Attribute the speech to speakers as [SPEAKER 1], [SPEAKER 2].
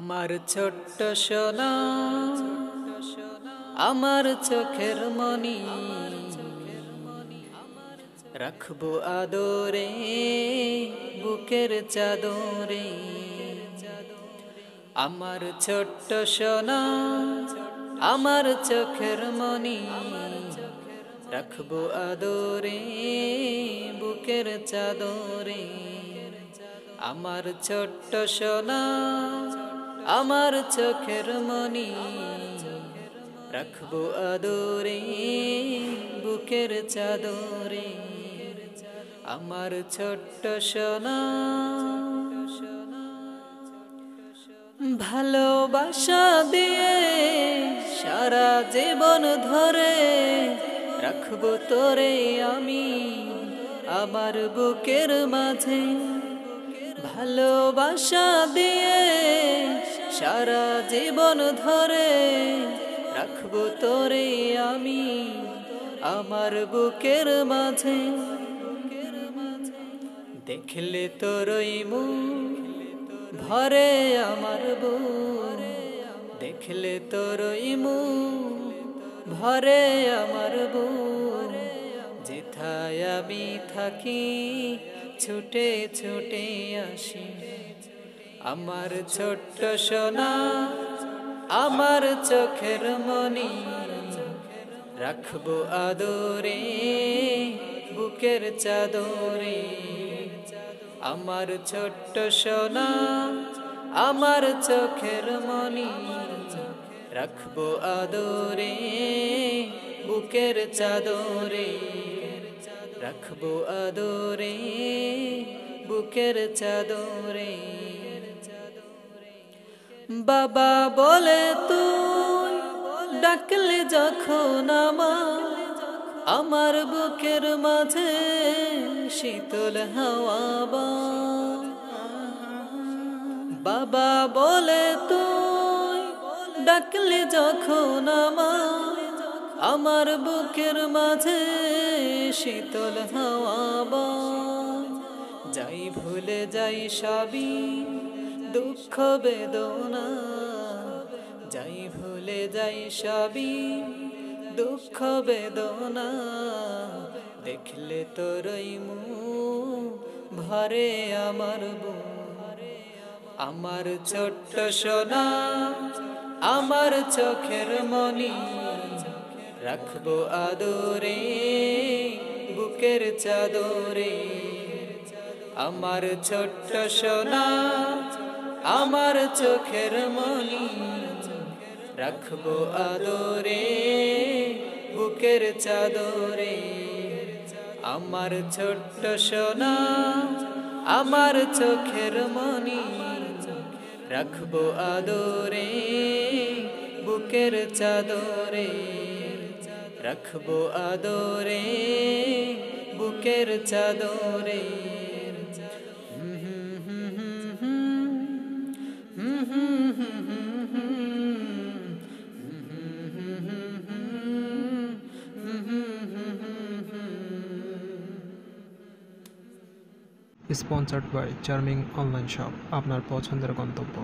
[SPEAKER 1] আমার ছোট্ট সোনা, আমার চোখের মনি, রাখবো আদরে বুকের চাদরে। আমার ছোট্ট সোনা, আমার চোখের মনি, রাখবো আদরে বুকের চাদরে। আমার ছোট্ট সোনা, আমার চোখের মনি, রাখবো আদরে বুকের চাদরে। আমার ছোট্ট সোনা, ভালোবাসা দিয়ে সারা জীবন ধরে রাখবো তোরে আমি আমার বুকের মাঝে। ভালোবাসা দিয়ে সারা জীবন ধরে রাখবো তোরে আমি আমার বুকের মাঝে। দেখলে তোরই মুখ ভরে আমার বুক, দেখলে তোরই মুখ ভরে আমার বুক। যেথায় আমি থাকি ছুটে ছুটে আসি। আমার ছোট্ট সোনা, আমার চোখের মনি, রাখবো আদরে বুকের চাদরে। আমার ছোট্ট সোনা, আমার চোখের মনি, রাখবো আদরে বুকের চাদরে। রাখবো আদরে বুকের চাদরে। বাবা বলে তুই ডাকলে যখন আমার বুকের মাঝে শীতল হাওয়া বয়। বাবা বলে তুই ডাকলে যখন আমার বুকের মাঝে শীতল হাওয়া বয়। যাই ভুলে যাই সবই দুঃখ বেদনা, যাই ভুলে যাই সবই দুঃখ বেদনা। দেখলে তোরই মুখ ভরে আমার বুক। আমার ছোট্ট সোনা, আমার চোখের মনি, রাখবো আদরে বুকের চাদরে। আমার ছোট্ট সোনা, আমার চোখের মনি, রাখবো আদরে বুকের চাদরে। আমার ছোট্ট সোনা, আমার চোখের মনি, রাখবো আদরে বুকের চাদরে। রাখবো আদরে বুকের চাদরে।
[SPEAKER 2] Sponsored by charming online shop, আপনার পছন্দের গন্তব্য।